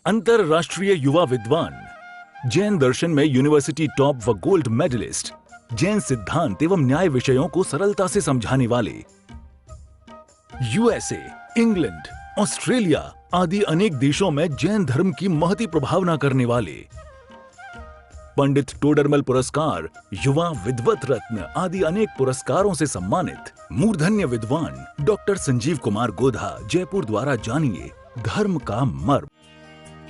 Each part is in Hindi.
अंतरराष्ट्रीय युवा विद्वान, जैन दर्शन में यूनिवर्सिटी टॉप व गोल्ड मेडलिस्ट, जैन सिद्धांत एवं न्याय विषयों को सरलता से समझाने वाले, यूएसए, इंग्लैंड, ऑस्ट्रेलिया आदि अनेक देशों में जैन धर्म की महती प्रभावना करने वाले, पंडित टोडरमल पुरस्कार, युवा विद्वत रत्न आदि अनेक पुरस्कारों से सम्मानित मूर्धन्य विद्वान डॉक्टर संजीव कुमार गोधा जयपुर द्वारा जानिए धर्म का मर्म।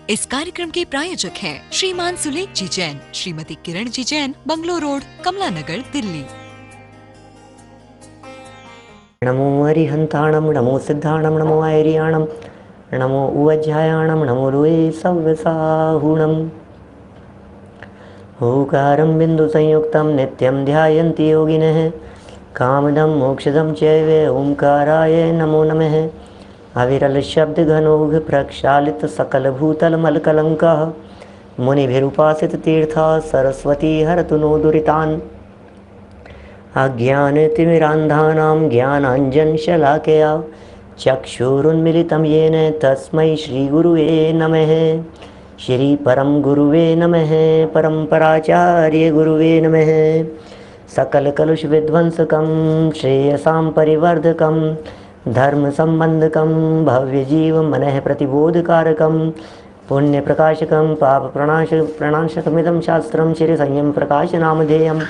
इस कार्यक्रम के प्रायोजक हैं श्रीमान सुलेख जी जैन, श्रीमती किरण जी जैन, बंगलो रोड, कमला नगर, दिल्ली। नमो अरिहंताणम, नमो सिद्धाणम, नमो आयरियाणम, नमो उवज्जायाणम, नमो रुए सव्यसाहुणम। ओकारं बिंदु संयुक्तं नित्यं ध्यायन्ति योगिनः, कामदं मोक्षदं चैव ओंकाराय नमो नमः। अविरल शब्द घनौघ प्रक्षालित सकल भूतल मलकलंकः, मुनिभिरुपासित तीर्था सरस्वती हरतु नो दुरितान्। अज्ञानतिमिरान्धानां ज्ञानाञ्जनशलाकया चक्षुरुन्मिलितं येन तस्मै श्रीगुरुवे नमः। श्री परम गुरुवे नमः, परम्पराचार्य गुरुवे नमः। सकल कलुष विध्वंसकं श्रेयसां परिवर्धकं, धर्म संबंधकं भव्य जीव मनः प्रतिबोधकारकं, पुण्य प्रकाशकं पाप प्रणाशकमिदं शास्त्रं श्री संयम प्रकाश नामधेयम्।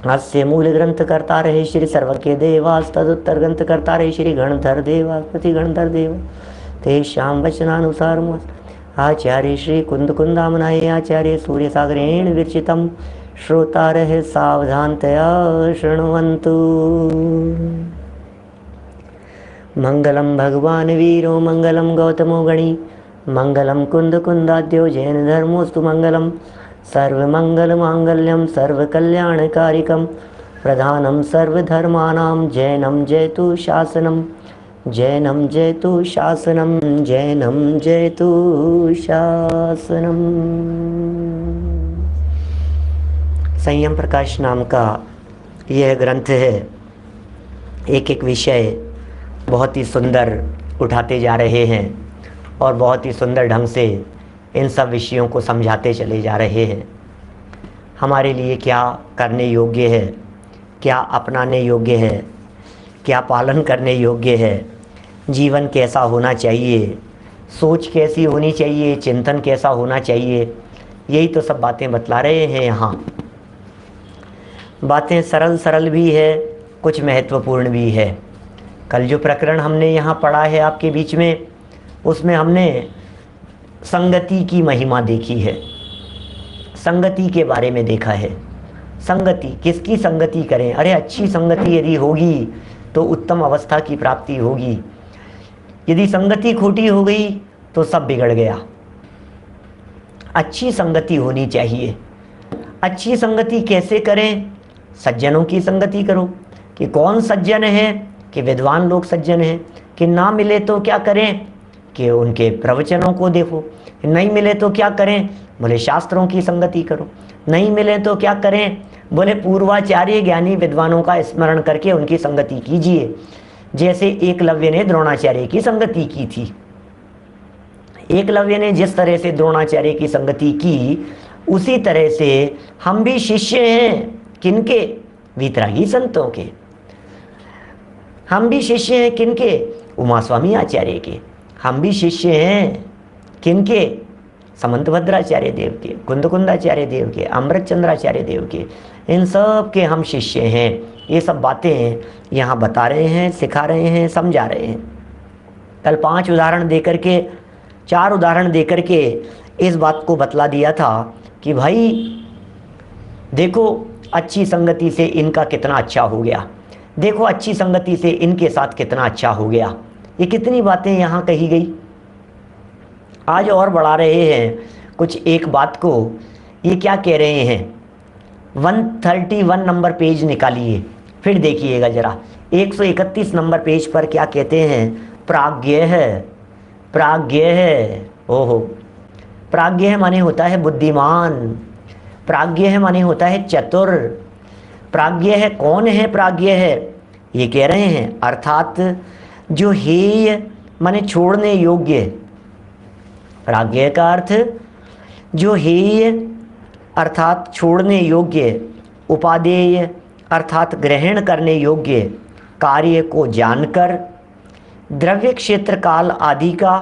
अस्य मूल ग्रंथ करता रहे श्री सर्वज्ञ देवास, तदुत्तर ग्रंथ करता रहे श्री गणधर देवा प्रति गणधर देव। तेषां वचनानुसार आचार्य श्री कुंद कुंदामनाय आचार्य सूर्य सागरेण विरचितं, श्रोतारः सावधानतया शृण्वन्तु। मंगलम भगवान वीरो मंगलम गौतमो गणी, मंगलम कुंद कुंदाद्यो जैन धर्मोस्तु मंगलम। सर्वमंगल मांगल्यम सर्वकल्याणकारिकम, प्रधानम सर्वधर्माणां जैनम जयतु शासनम। जैनम जयतु शासनम, जैनम जयतु शासनम। संयम प्रकाश नाम का यह ग्रंथ है। एक एक विषय बहुत ही सुंदर उठाते जा रहे हैं और बहुत ही सुंदर ढंग से इन सब विषयों को समझाते चले जा रहे हैं। हमारे लिए क्या करने योग्य है, क्या अपनाने योग्य है, क्या पालन करने योग्य है, जीवन कैसा होना चाहिए, सोच कैसी होनी चाहिए, चिंतन कैसा होना चाहिए, यही तो सब बातें बतला रहे हैं यहाँ। बातें सरल सरल भी है, कुछ महत्वपूर्ण भी है। कल जो प्रकरण हमने यहाँ पढ़ा है आपके बीच में, उसमें हमने संगति की महिमा देखी है, संगति के बारे में देखा है। संगति, किसकी संगति करें? अरे अच्छी संगति यदि होगी तो उत्तम अवस्था की प्राप्ति होगी। यदि संगति खोटी हो गई तो सब बिगड़ गया। अच्छी संगति होनी चाहिए। अच्छी संगति कैसे करें? सज्जनों की संगति करो। कि कौन सज्जन है? कि विद्वान लोग सज्जन हैं। कि ना मिले तो क्या करें? कि उनके प्रवचनों को देखो। नहीं मिले तो क्या करें? बोले शास्त्रों की संगति करो। नहीं मिले तो क्या करें? बोले पूर्वाचार्य ज्ञानी विद्वानों का स्मरण करके उनकी संगति कीजिए। जैसे एकलव्य ने द्रोणाचार्य की संगति की थी। एकलव्य ने जिस तरह से द्रोणाचार्य की संगति की, उसी तरह से हम भी शिष्य हैं। किनके? वीतरागी संतों के। हम भी शिष्य हैं किनके? उमा स्वामी आचार्य के। हम भी शिष्य हैं किनके? समंतभद्राचार्य देव के, कुंदकुंदाचार्य देव के, अमृत चंद्राचार्य देव के। इन सब के हम शिष्य हैं। ये सब बातें यहाँ बता रहे हैं, सिखा रहे हैं, समझा रहे हैं। कल 5 उदाहरण देकर के, 4 उदाहरण देकर के इस बात को बतला दिया था कि भाई देखो अच्छी संगति से इनका कितना अच्छा हो गया, देखो अच्छी संगति से इनके साथ कितना अच्छा हो गया। ये कितनी बातें यहाँ कही गई। आज और बढ़ा रहे हैं कुछ एक बात को। ये क्या कह रहे हैं? 131 नंबर पेज निकालिए, फिर देखिएगा जरा। 131 नंबर पेज पर क्या कहते हैं? प्राज्ञ है, प्राज्ञ है। ओहो, प्राज्ञ है माने होता है बुद्धिमान, प्राज्ञ है माने होता है चतुर। प्राज्ञ है, कौन है प्राज्ञ है? ये कह रहे हैं अर्थात जो हेय माने छोड़ने योग्य, प्राज्ञ का अर्थ जो हेय अर्थात छोड़ने योग्य, उपादेय अर्थात ग्रहण करने योग्य कार्य को जानकर द्रव्य क्षेत्र काल आदि का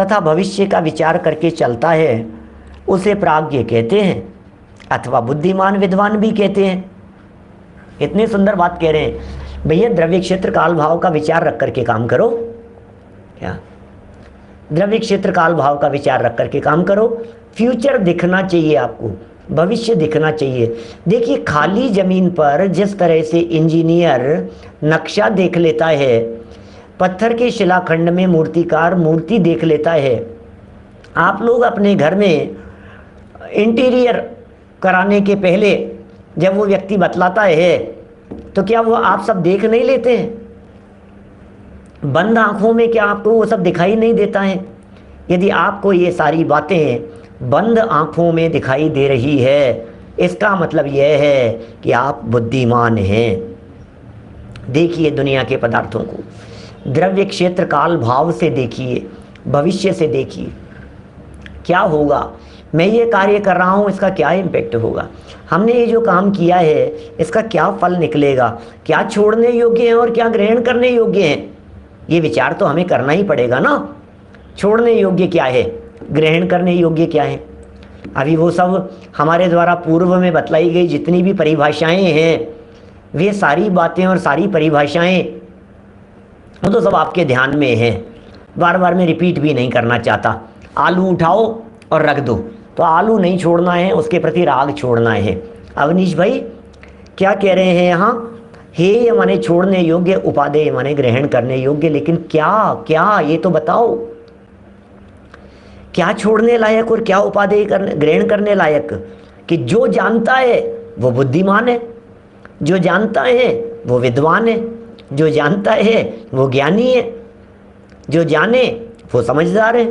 तथा भविष्य का विचार करके चलता है, उसे प्राज्ञ कहते हैं अथवा बुद्धिमान विद्वान भी कहते हैं। इतनी सुंदर बात कह रहे हैं भैया, द्रव्य क्षेत्र काल भाव का विचार रख करके काम करो। क्या द्रव्य क्षेत्र काल भाव का विचार रख करके काम करो। फ्यूचर दिखना चाहिए आपको, भविष्य दिखना चाहिए। देखिए खाली जमीन पर जिस तरह से इंजीनियर नक्शा देख लेता है, पत्थर के शिलाखंड में मूर्तिकार मूर्ति देख लेता है, आप लोग अपने घर में इंटीरियर कराने के पहले जब वो व्यक्ति बतलाता है तो क्या वो आप सब देख नहीं लेते हैं? बंद आंखों में क्या आपको वो सब दिखाई नहीं देता है? यदि आपको ये सारी बातें बंद आंखों में दिखाई दे रही है, इसका मतलब यह है कि आप बुद्धिमान हैं। देखिए दुनिया के पदार्थों को द्रव्य क्षेत्र काल भाव से देखिए, भविष्य से देखिए क्या होगा, मैं ये कार्य कर रहा हूँ इसका क्या इम्पेक्ट होगा, हमने ये जो काम किया है इसका क्या फल निकलेगा, क्या छोड़ने योग्य है और क्या ग्रहण करने योग्य है। ये विचार तो हमें करना ही पड़ेगा ना। छोड़ने योग्य क्या है, ग्रहण करने योग्य क्या है। अभी वो सब हमारे द्वारा पूर्व में बतलाई गई जितनी भी परिभाषाएं हैं, वे सारी बातें और सारी परिभाषाएं वो तो सब आपके ध्यान में हैं, बार बार मैं रिपीट भी नहीं करना चाहता। आलू उठाओ और रख दो, तो आलू नहीं छोड़ना है, उसके प्रति राग छोड़ना है। अवनीश भाई क्या कह रहे हैं यहाँ, हे माने छोड़ने योग्य, उपादेय माने ग्रहण करने योग्य, लेकिन क्या क्या ये तो बताओ, क्या छोड़ने लायक और क्या उपादेय करने ग्रहण करने लायक। कि जो जानता है वो बुद्धिमान है, जो जानता है वो विद्वान है, जो जानता है वो ज्ञानी है, जो जाने वो समझदार है।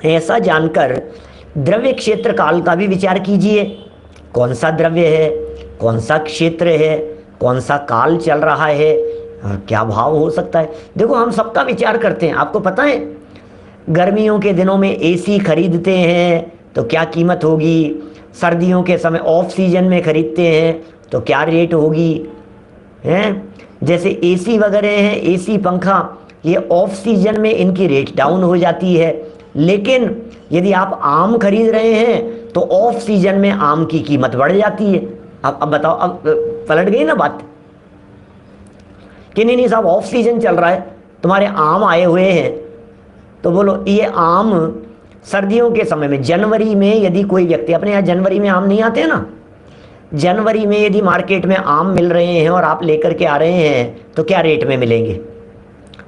ऐसा जानकर द्रव्य क्षेत्र काल का भी विचार कीजिए। कौन सा द्रव्य है, कौन सा क्षेत्र है, कौन सा काल चल रहा है, क्या भाव हो सकता है। देखो हम सबका विचार करते हैं, आपको पता है गर्मियों के दिनों में एसी खरीदते हैं तो क्या कीमत होगी, सर्दियों के समय ऑफ सीजन में खरीदते हैं तो क्या रेट होगी, हैं। जैसे एसी वगैरह हैं, एसी पंखा, ये ऑफ सीजन में इनकी रेट डाउन हो जाती है, लेकिन यदि आप आम खरीद रहे हैं तो ऑफ सीजन में आम की कीमत बढ़ जाती है। अब बताओ, अब पलट गई ना बात कि नहीं साहब ऑफ सीजन चल रहा है, तुम्हारे आम आए हुए हैं, तो बोलो ये आम सर्दियों के समय में जनवरी में यदि कोई व्यक्ति, अपने यहाँ जनवरी में आम नहीं आते हैं ना, जनवरी में यदि मार्केट में आम मिल रहे हैं और आप लेकर के आ रहे हैं तो क्या रेट में मिलेंगे,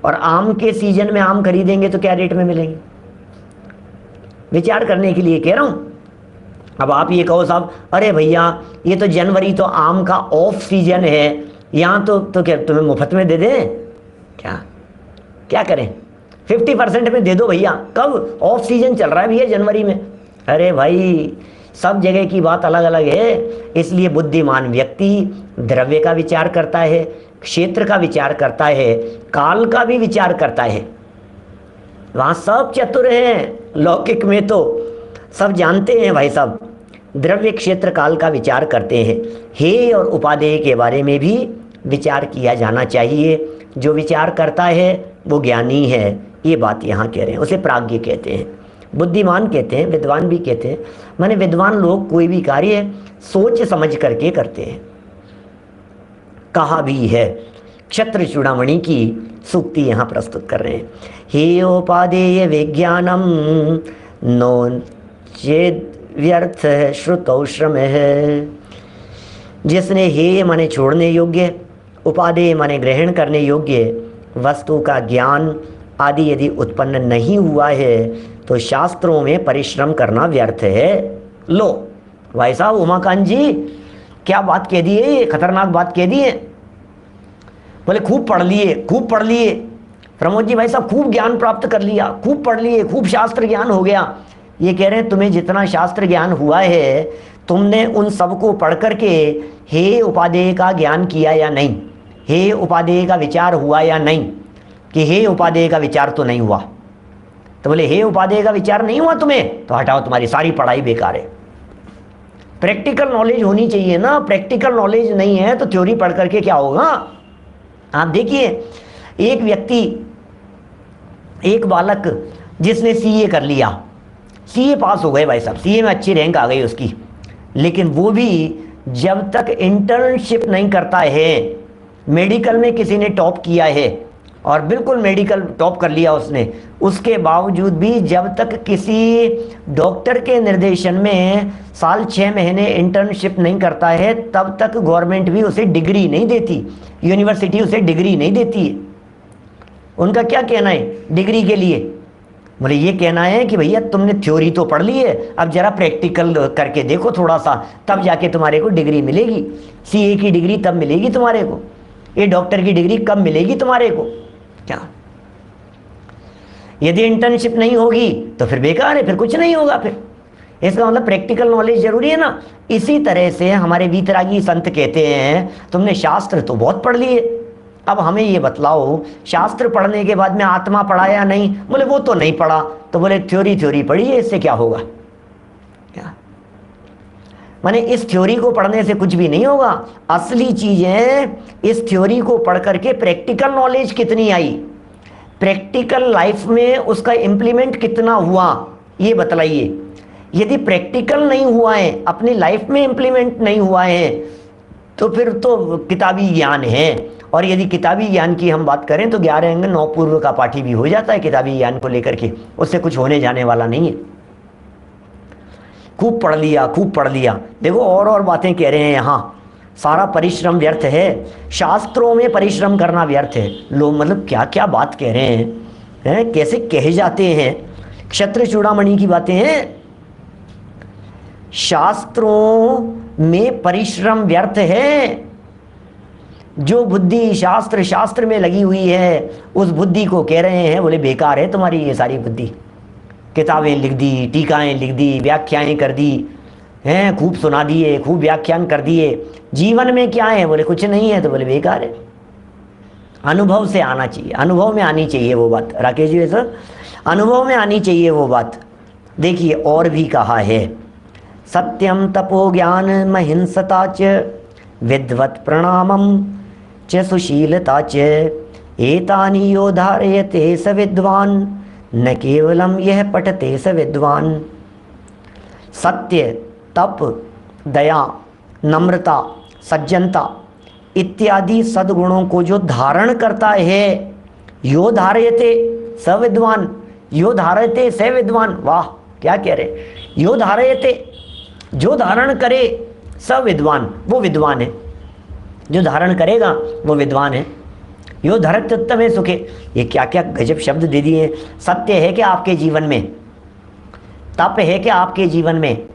और आम के सीजन में आम खरीदेंगे तो क्या रेट में मिलेंगे। विचार करने के लिए कह रहा हूं। अब आप ये कहो साहब अरे भैया ये तो जनवरी तो आम का ऑफ सीजन है, यहाँ तो क्या तुम्हें मुफ्त में दे दें, क्या करें, 50% में दे दो भैया। कब ऑफ सीजन चल रहा है भैया, जनवरी में। अरे भाई सब जगह की बात अलग अलग है, इसलिए बुद्धिमान व्यक्ति द्रव्य का विचार करता है, क्षेत्र का विचार करता है, काल का भी विचार करता है। वहां सब चतुर हैं, लौकिक में तो सब जानते हैं भाई साहब, द्रव्य क्षेत्र काल का विचार करते हैं। हे और उपादेय के बारे में भी विचार किया जाना चाहिए। जो विचार करता है वो ज्ञानी है, ये बात यहाँ कह रहे हैं, उसे प्राज्ञ कहते हैं, बुद्धिमान कहते हैं, विद्वान भी कहते हैं। माने विद्वान लोग कोई भी कार्य सोच समझ करके करते हैं। कहा भी है, क्षत्र चूड़ामणि की सूक्ति यहाँ प्रस्तुत कर रहे हैं। हेयोपादेय विज्ञानम नो चेद व्यर्थ श्रुतौ श्रम है। जिसने हेय माने छोड़ने योग्य, उपादेय माने ग्रहण करने योग्य वस्तु का ज्ञान आदि यदि उत्पन्न नहीं हुआ है तो शास्त्रों में परिश्रम करना व्यर्थ है। लो भाई साहब उमाकांत जी क्या बात कह दी है, ये खतरनाक बात कह दी है। बोले खूब पढ़ लिए प्रमोद जी भाई साहब, खूब ज्ञान प्राप्त कर लिया, खूब पढ़ लिए, खूब शास्त्र ज्ञान हो गया। ये कह रहे हैं तुम्हें जितना शास्त्र ज्ञान हुआ है तुमने उन सबको पढ़ करके हे उपादेय का ज्ञान किया या नहीं, हे उपादेय का विचार हुआ या नहीं, कि हे उपादेय का विचार तो नहीं हुआ। तो बोले हे उपादेय का विचार नहीं हुआ तुम्हें, तो हटाओ, तुम्हारी सारी पढ़ाई बेकार है। प्रैक्टिकल नॉलेज होनी चाहिए ना, प्रैक्टिकल नॉलेज नहीं है तो थ्योरी पढ़ करके क्या होगा। आप देखिए, एक व्यक्ति, एक बालक जिसने सीए कर लिया, सीए पास हो गए भाई साहब, सीए में अच्छी रैंक आ गई उसकी, लेकिन वो भी जब तक इंटर्नशिप नहीं करता है, मेडिकल में किसी ने टॉप किया है और बिल्कुल मेडिकल टॉप कर लिया उसने, उसके बावजूद भी जब तक किसी डॉक्टर के निर्देशन में साल 6 महीने इंटर्नशिप नहीं करता है, तब तक गवर्नमेंट भी उसे डिग्री नहीं देती, यूनिवर्सिटी उसे डिग्री नहीं देती है। उनका क्या कहना है डिग्री के लिए? बोले ये कहना है कि भैया तुमने थ्योरी तो पढ़ ली है, अब जरा प्रैक्टिकल करके देखो थोड़ा सा, तब जाके तुम्हारे को डिग्री मिलेगी। सीए की डिग्री तब मिलेगी तुम्हारे को, ये डॉक्टर की डिग्री कब मिलेगी तुम्हारे को? क्या यदि इंटर्नशिप नहीं होगी तो फिर बेकार है, फिर कुछ नहीं होगा। फिर इसका मतलब प्रैक्टिकल नॉलेज जरूरी है ना। इसी तरह से हमारे वीतरागी संत कहते हैं तुमने शास्त्र तो बहुत पढ़ लिए, अब हमें ये बतलाओ शास्त्र पढ़ने के बाद में आत्मा पढ़ा या नहीं? बोले वो तो नहीं पढ़ा। तो बोले थ्योरी पढ़ी है, इससे क्या होगा? क्या माने इस थ्योरी को पढ़ने से कुछ भी नहीं होगा। असली चीज है इस थ्योरी को पढ़ करके प्रैक्टिकल नॉलेज कितनी आई, प्रैक्टिकल लाइफ में उसका इंप्लीमेंट कितना हुआ, ये बतलाइए। यदि प्रैक्टिकल नहीं हुआ है, अपनी लाइफ में इंप्लीमेंट नहीं हुआ है, तो फिर तो किताबी ज्ञान है। और यदि किताबी ज्ञान की हम बात करें तो 11 अंग 9 पूर्व का पाठी भी हो जाता है किताबी ज्ञान को लेकर के, उससे कुछ होने जाने वाला नहीं है। खूब पढ़ लिया, खूब पढ़ लिया, देखो और बातें कह रहे हैं यहाँ, सारा परिश्रम व्यर्थ है, शास्त्रों में परिश्रम करना व्यर्थ है। लोग मतलब क्या क्या बात कह रहे हैं, कैसे कहे जाते हैं, क्षत्र चूड़ामणि की बातें हैं। शास्त्रों में परिश्रम व्यर्थ है। जो बुद्धि शास्त्र में लगी हुई है, उस बुद्धि को कह रहे हैं बोले बेकार है तुम्हारी ये सारी बुद्धि। किताबें लिख दी, टीकाएं लिख दी, व्याख्याएं कर दी हैं, खूब सुना दिए, खूब व्याख्यान कर दिए, जीवन में क्या है? बोले कुछ नहीं है। तो बोले बेकार है। अनुभव से आना चाहिए, अनुभव में आनी चाहिए वो बात। राकेश जी सर, अनुभव में आनी चाहिए वो बात। देखिए और भी कहा है, सत्यम तपो ज्ञान महिंसता च विद्वत् प्रणामम च सुशीलता च एतानि यो धारयते स विद्वान न केवलम यह पठते स विद्वान। सत्य, तप, दया, नम्रता, सज्जनता इत्यादि सद्गुणों को जो धारण करता है, यो धारयते स विद्वान, यो धारयते स विद्वान। वाह क्या कह रहे, यो धारयते, जो धारण करे, स विद्वान, वो विद्वान है। जो धारण करेगा वो विद्वान है। यो धरत्युत्तमे सुखे, ये क्या क्या गजब शब्द दे दिए। सत्य है कि आपके जीवन में, तप है कि आपके जीवन में,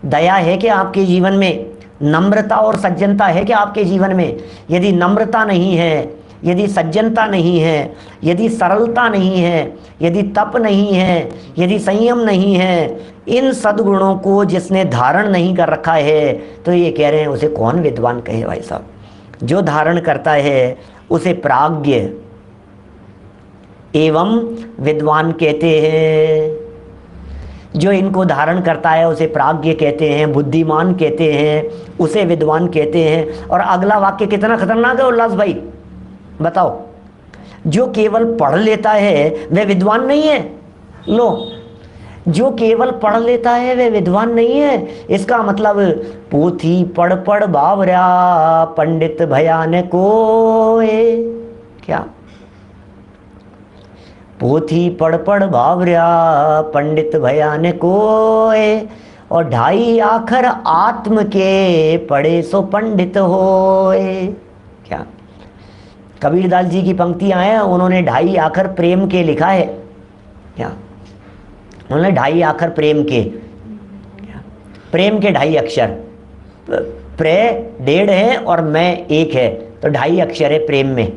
दया है कि आपके जीवन में, नम्रता और सज्जनता है कि आपके जीवन में। यदि नम्रता नहीं है, यदि सज्जनता नहीं है, यदि सरलता नहीं है, यदि तप नहीं है, यदि संयम नहीं है, इन सद्गुणों को जिसने धारण नहीं कर रखा है, तो ये कह रहे हैं उसे कौन विद्वान कहे भाई साहब। जो धारण करता है उसे प्राज्ञ एवं विद्वान कहते हैं। जो इनको धारण करता है उसे प्राज्ञ कहते हैं, बुद्धिमान कहते हैं, उसे विद्वान कहते हैं। और अगला वाक्य कितना खतरनाक है उल्लास भाई, बताओ। जो केवल पढ़ लेता है वह विद्वान नहीं है। लो, जो केवल पढ़ लेता है वह विद्वान नहीं है। इसका मतलब पोथी पढ़ पढ़ बावरा पंडित भयान कोए। क्या? पोथी पढ़ पढ़ बावरा पंडित भयान कोए, और 2.5 आखर आत्म के पढ़े सो पंडित होए। क्या? कबीरदास जी की पंक्तियां हैं, उन्होंने 2.5 आखर प्रेम के लिखा है। क्या? उन्होंने 2.5 आखर प्रेम के 2.5 अक्षर, प्रे 1.5 है और मैं 1 है, तो 2.5 अक्षर है प्रेम में।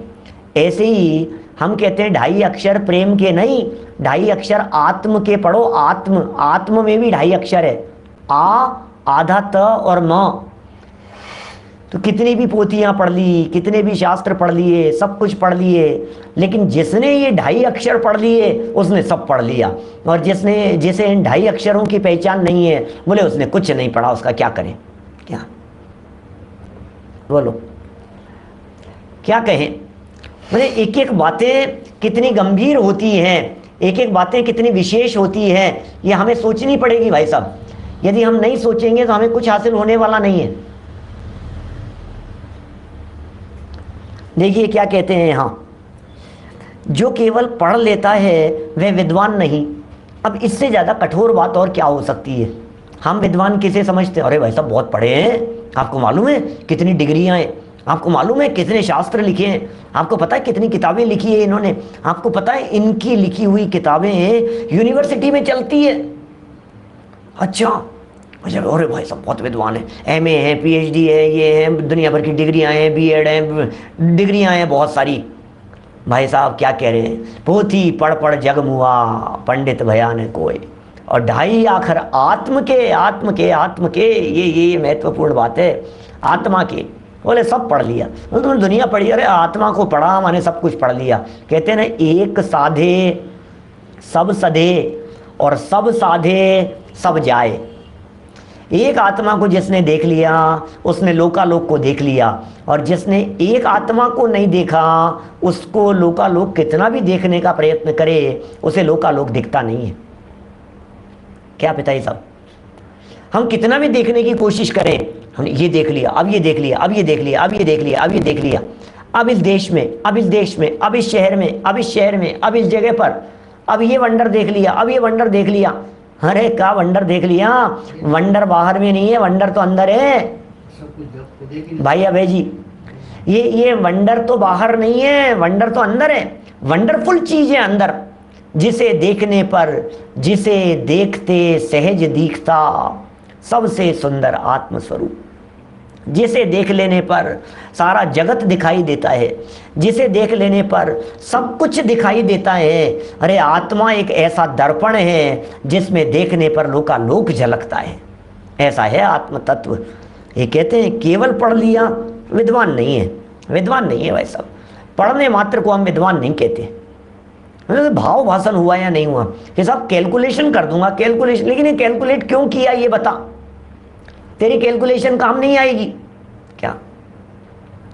ऐसे ही हम कहते हैं 2.5 अक्षर प्रेम के नहीं, 2.5 अक्षर आत्म के पढ़ो। आत्म में भी 2.5 अक्षर है, आ, आधा त और म। तो कितनी भी पोथियां पढ़ ली, कितने भी शास्त्र पढ़ लिए, सब कुछ पढ़ लिए, लेकिन जिसने ये 2.5 अक्षर पढ़ लिए उसने सब पढ़ लिया, और जिसे इन 2.5 अक्षरों की पहचान नहीं है, बोले उसने कुछ नहीं पढ़ा, उसका क्या करें? क्या बोलो, क्या कहें? बोले एक एक बातें कितनी गंभीर होती हैं, एक एक बातें कितनी विशेष होती हैं, ये हमें सोचनी पड़ेगी भाई साहब। यदि हम नहीं सोचेंगे तो हमें कुछ हासिल होने वाला नहीं है। देखिए क्या कहते हैं यहाँ, जो केवल पढ़ लेता है वह विद्वान नहीं। अब इससे ज़्यादा कठोर बात और क्या हो सकती है? हम विद्वान किसे समझते हैं? अरे भाई साहब बहुत पढ़े हैं, आपको मालूम है कितनी डिग्रियां हैं, आपको मालूम है कितने शास्त्र लिखे हैं, आपको पता है कितनी किताबें लिखी है इन्होंने, आपको पता है इनकी लिखी हुई किताबें यूनिवर्सिटी में चलती है। अच्छा, अरे भाई सब बहुत विद्वान है, एमए है, पीएचडी है, ये है, दुनिया भर की डिग्रियां हैं, बीएड हैं, डिग्रियां हैं बहुत सारी। भाई साहब क्या कह रहे हैं? पोथी पढ़ पढ़ जग मुआ, पंडित भया न कोई, और 2.5 आखर आत्म के ये महत्वपूर्ण बात है, आत्मा के। बोले सब पढ़ लिया, तो तुमने दुनिया पढ़ी, अरे आत्मा को पढ़ा मैंने सब कुछ पढ़ लिया। कहते हैं ना, एक साधे सब सधे और सब साधे सब जाए। एक आत्मा को जिसने देख लिया उसने लोकालोक को देख लिया, और जिसने एक आत्मा को नहीं देखा उसको लोकालोक कितना भी देखने का प्रयत्न करे उसे लोकालोक दिखता नहीं है। क्या पिताजी साहब, हम कितना भी देखने की कोशिश करें, हमने ये देख लिया, अब ये देख लिया, अब ये देख लिया, अब ये देख लिया, अब ये देख लिया, अब इस देश में, अब इस देश में, अब इस शहर में, अब इस शहर में, अब इस जगह पर, अब ये वंडर देख लिया, अब ये वंडर देख लिया। अरे क्या वंडर देख लिया? वंडर बाहर में नहीं है, वंडर तो अंदर है भाई अभय जी। ये वंडर तो बाहर नहीं है, वंडर तो अंदर है। वंडरफुल चीज है अंदर, जिसे देखने पर, जिसे देखते सहज दिखता सबसे सुंदर आत्मस्वरूप। जिसे देख लेने पर सारा जगत दिखाई देता है, जिसे देख लेने पर सब कुछ दिखाई देता है। अरे आत्मा एक ऐसा दर्पण है जिसमें देखने पर लोकालोक झलकता है। ऐसा है आत्म तत्व। ये कहते हैं केवल पढ़ लिया विद्वान नहीं है, विद्वान नहीं है भाई साहब। पढ़ने मात्र को हम विद्वान नहीं कहते। भाव भाषण हुआ या नहीं हुआ कि साहब कैलकुलेशन कर दूंगा, कैलकुलेशन, लेकिन ये कैलकुलेट क्यों किया ये बता, तेरी कैलकुलेशन काम नहीं आएगी क्या?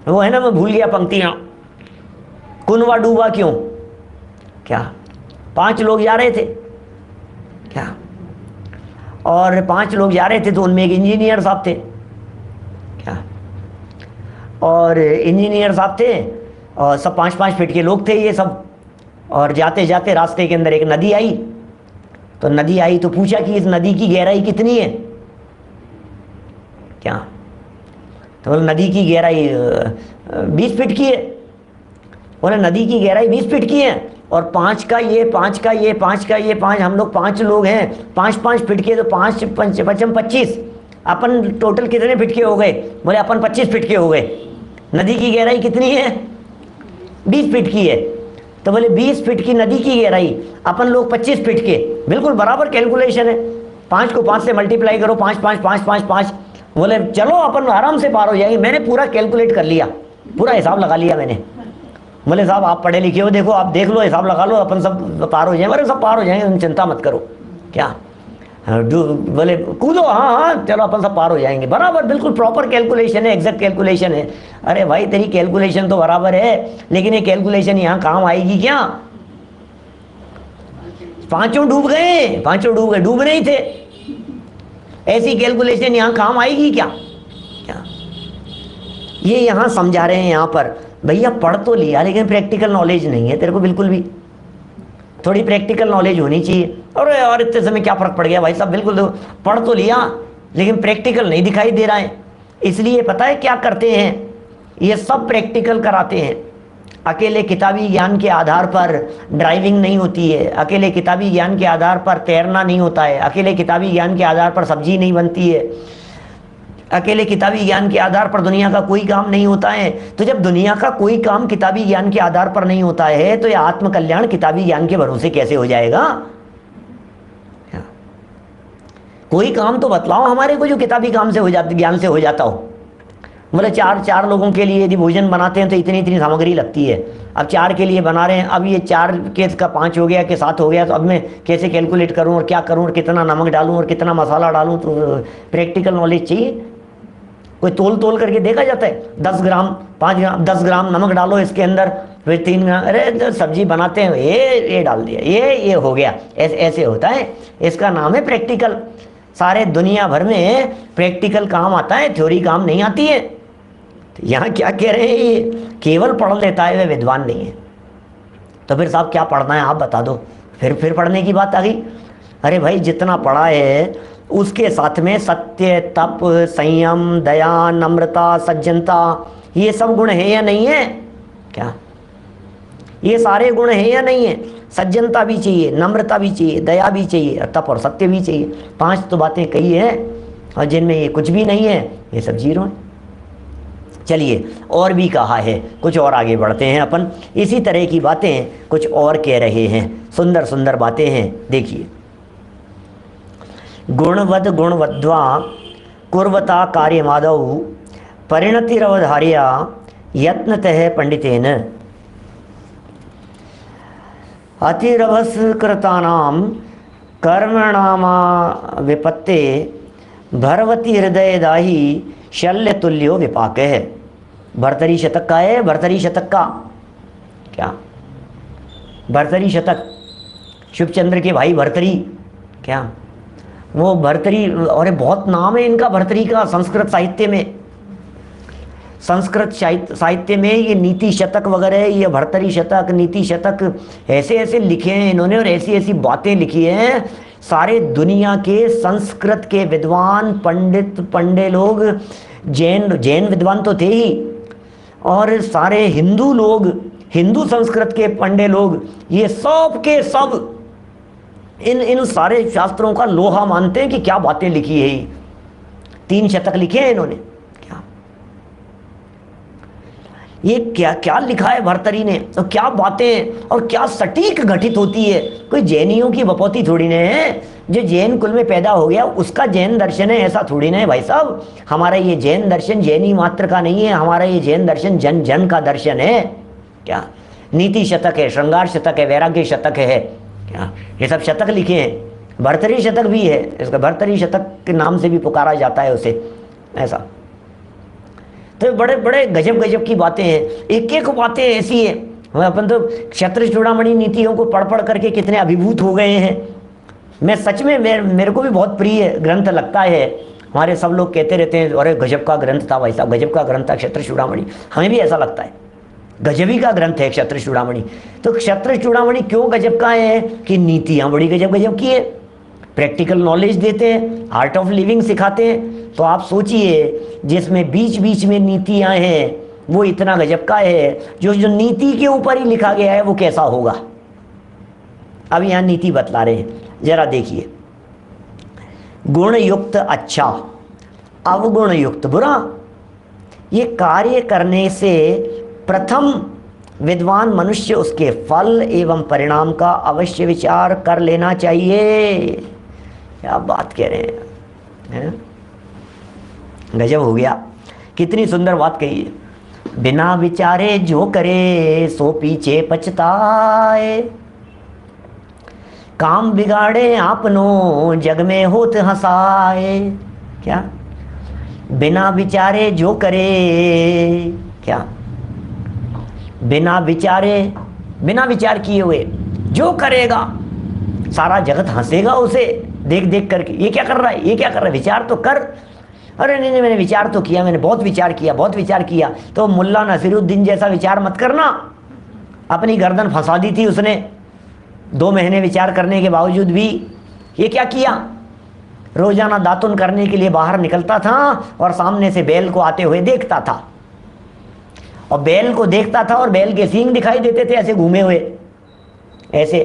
वो है ना, मैं भूल गया पंक्तियां, कुनवा डूबा क्यों? क्या 5 लोग जा रहे थे क्या? और 5 लोग जा रहे थे तो उनमें एक इंजीनियर साहब थे क्या? और इंजीनियर साहब थे और सब 5-5 फीट के लोग थे ये सब। और जाते जाते रास्ते के अंदर एक नदी आई, तो नदी आई तो पूछा कि इस नदी की गहराई कितनी है क्या? तो बोले नदी की गहराई 20 फीट की है। बोले नदी की गहराई 20 फीट की है, और 5 का ये, 5 का ये, 5 का ये, 5, हम लोग 5 लोग हैं, 5-5 फीट के, तो 5 5 25, अपन टोटल कितने फीट के हो गए? बोले अपन 25 फीट के हो गए। नदी की गहराई कितनी है? 20 फीट की है। तो बोले 20 फीट की नदी की गहराई, अपन लोग 25 फीट के, बिल्कुल बराबर कैलकुलेशन है। 5 को 5 से मल्टीप्लाई करो, 5 5 5 5 5। बोले चलो अपन आराम से पार हो जाएंगे। मैंने पूरा कैलकुलेट कर लिया, पूरा हिसाब लगा लिया मैंने। बोले साहब आप पढ़े लिखे हो, देखो आप देख लो, हिसाब लगा लो, अपन सब पार हो जाएंगे। अरे सब पार हो जाएंगे, तुम चिंता मत करो। क्या बोले कूदो, हाँ हाँ चलो अपन सब पार हो जाएंगे। बराबर बिल्कुल प्रॉपर कैलकुलेशन है, एग्जैक्ट कैलकुलेशन है। अरे भाई तेरी कैलकुलेशन तो बराबर है, लेकिन ये कैलकुलेशन यहाँ काम आएगी क्या? 5 डूब गए, 5 डूब गए, डूब नहीं थे। ऐसी कैलकुलेशन यहाँ काम आएगी क्या? क्या ये यहाँ समझा रहे हैं यहाँ पर, भैया पढ़ तो लिया लेकिन प्रैक्टिकल नॉलेज नहीं है तेरे को बिल्कुल भी। थोड़ी प्रैक्टिकल नॉलेज होनी चाहिए। अरे और इतने समय क्या फर्क पड़ गया भाई साहब, बिल्कुल पढ़ तो लिया लेकिन प्रैक्टिकल नहीं दिखाई दे रहा है। इसलिए पता है क्या करते हैं, ये सब प्रैक्टिकल कराते हैं। अकेले किताबी ज्ञान के आधार पर ड्राइविंग नहीं होती है, अकेले किताबी ज्ञान के आधार पर तैरना नहीं होता है, अकेले किताबी ज्ञान के आधार पर सब्जी नहीं बनती है, अकेले किताबी ज्ञान के आधार पर दुनिया का कोई काम नहीं होता है। तो जब दुनिया का कोई काम किताबी ज्ञान के आधार पर नहीं होता है तो यह आत्मकल्याण किताबी ज्ञान के भरोसे कैसे हो जाएगा? कोई काम तो बतलाओ हमारे को जो किताबी काम से हो जाता, ज्ञान से हो जाता हो। बोले चार लोगों के लिए यदि भोजन बनाते हैं तो इतनी इतनी सामग्री लगती है। अब 4 के लिए बना रहे हैं, अब ये 4 के का 5 हो गया कि 7 हो गया, तो अब मैं कैसे कैलकुलेट करूं और क्या करूं और कितना नमक डालूं और कितना मसाला डालूं। तो प्रैक्टिकल नॉलेज चाहिए। कोई तोल करके देखा जाता है 10 ग्राम 5 ग्राम 10 ग्राम नमक डालो इसके अंदर, फिर 3 ग्राम, अरे जो सब्जी बनाते हैं ये डाल दिया, ये हो गया। ऐसे होता है। इसका नाम है प्रैक्टिकल। सारे दुनिया भर में प्रैक्टिकल काम आता है, थ्योरी काम नहीं आती है। तो यहाँ क्या कह रहे हैं, ये केवल पढ़ लेता है, वह विद्वान नहीं है। तो फिर साहब क्या पढ़ना है आप बता दो। फिर पढ़ने की बात आ गई। अरे भाई जितना पढ़ा है उसके साथ में सत्य, तप, संयम, दया, नम्रता, सज्जनता, ये सब गुण है या नहीं है? क्या ये सारे गुण है या नहीं है? सज्जनता भी चाहिए, नम्रता भी चाहिए, दया भी चाहिए, और तप और सत्य भी चाहिए। 5 तो बातें कही है, और जिनमें ये कुछ भी नहीं है, ये सब जीरो है। चलिए और भी कहा है, कुछ और आगे बढ़ते हैं अपन। इसी तरह की बातें कुछ और कह रहे हैं, सुंदर सुंदर बातें हैं। देखिए, गुणवद गुणवद्वा कुर्वता कार्यमादौ परिणतिरवधार्या यत्नतः पंडितेन अतिरवस्कृतानां कर्मणामा विपत्ते भरवती हृदय दाही शल्य तुल्यो विपाक है। भर्तरी शतक का है, भर्तरी शतक का क्या, भर्तरी शतक, शिवचंद्र के भाई भर्तरी, क्या वो भर्तरी, और बहुत नाम है इनका भर्तरी का संस्कृत साहित्य में। संस्कृत साहित्य में ये नीति शतक वगैरह, ये भर्तरी शतक, नीति शतक, ऐसे ऐसे लिखे हैं इन्होंने, और ऐसी ऐसी बातें लिखी हैं। सारे दुनिया के संस्कृत के विद्वान, पंडे लोग, जैन विद्वान तो थे ही, और सारे हिंदू लोग, हिंदू संस्कृत के पंडे लोग, ये सब के सब इन सारे शास्त्रों का लोहा मानते हैं कि क्या बातें लिखी है। 3 शतक लिखे हैं इन्होंने। क्या ये क्या क्या लिखा है भर्तरी ने, तो क्या बातें और क्या सटीक घटित होती है। कोई जैनियों की बपौती थोड़ी ना है। जो जैन कुल में पैदा हो गया उसका जैन दर्शन है, ऐसा थोड़ी ना है भाई साहब। हमारा ये जैन दर्शन जैनी मात्र का नहीं है, हमारा ये जैन दर्शन जन जन का दर्शन है। क्या नीति शतक है, श्रृंगार शतक है, वैराग्य शतक है, क्या ये सब शतक लिखे हैं। भर्तरी शतक भी है, इसका भर्तरी शतक के नाम से भी पुकारा जाता है उसे, ऐसा। तो बड़े बड़े गजब गजब की बातें हैं, एक एक बातें ऐसी है। अपन तो क्षत्र चूड़ामणि नीतियों को पढ़ करके कितने अभिभूत हो गए हैं। मैं सच में, मेरे को भी बहुत प्रिय ग्रंथ लगता है। हमारे सब लोग कहते रहते हैं अरे गजब का ग्रंथ था भाई साहब, गजब का ग्रंथ था क्षत्र चूड़ामणि। हमें भी ऐसा लगता है, गजबी का ग्रंथ है क्षत्र चूड़ामणि। तो क्षत्र चूड़ामणि क्यों गजब का है कि नीतियां बड़ी गजब गजब की है, प्रैक्टिकल नॉलेज देते हैं, आर्ट ऑफ लिविंग सिखाते हैं। तो आप सोचिए जिसमें बीच बीच में नीतियां हैं वो इतना गजब का है। जो नीति के ऊपर ही लिखा गया है वो कैसा होगा। अब यहां नीति बतला रहे हैं, जरा देखिए। गुण युक्त अच्छा, अवगुण युक्त बुरा। ये कार्य करने से प्रथम विद्वान मनुष्य उसके फल एवं परिणाम का अवश्य विचार कर लेना चाहिए। क्या बात कह रहे हैं? गजब हो गया, कितनी सुंदर बात कही है। बिना विचारे जो करे सो पीछे पछताए, काम बिगाड़े आपनो जग में होत हंसाए। क्या बिना विचारे जो करे, क्या बिना विचारे, बिना विचार किए हुए जो करेगा सारा जगत हंसेगा उसे देख देख करके। ये क्या कर रहा है, ये क्या कर रहा है, विचार तो कर। अरे नहीं मैंने विचार तो किया, मैंने बहुत विचार किया, बहुत विचार किया। तो मुल्ला नसीरुद्दीन जैसा विचार मत करना। अपनी गर्दन फंसा दी थी उसने 2 महीने विचार करने के बावजूद भी। ये क्या किया, रोजाना दातुन करने के लिए बाहर निकलता था और सामने से बैल को आते हुए देखता था, और बैल को देखता था और बैल के सींग दिखाई देते थे, ऐसे घूमे हुए, ऐसे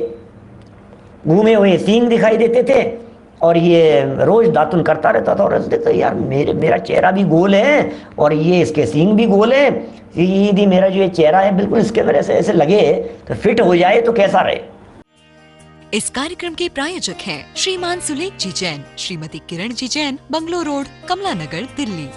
घूमे हुए सींग दिखाई देते थे। और ये रोज दातुन करता रहता था और ऐसे देखता यार मेरा चेहरा भी गोल है और ये इसके सींग भी गोल है, यदि मेरा जो ये चेहरा है बिल्कुल इसके वजह से ऐसे लगे तो फिट हो जाए तो कैसा रहे। इस कार्यक्रम के प्रायोजक हैं श्रीमान सुलेख जी जैन, श्रीमती किरण जी जैन, बंगलो रोड, कमला नगर, दिल्ली।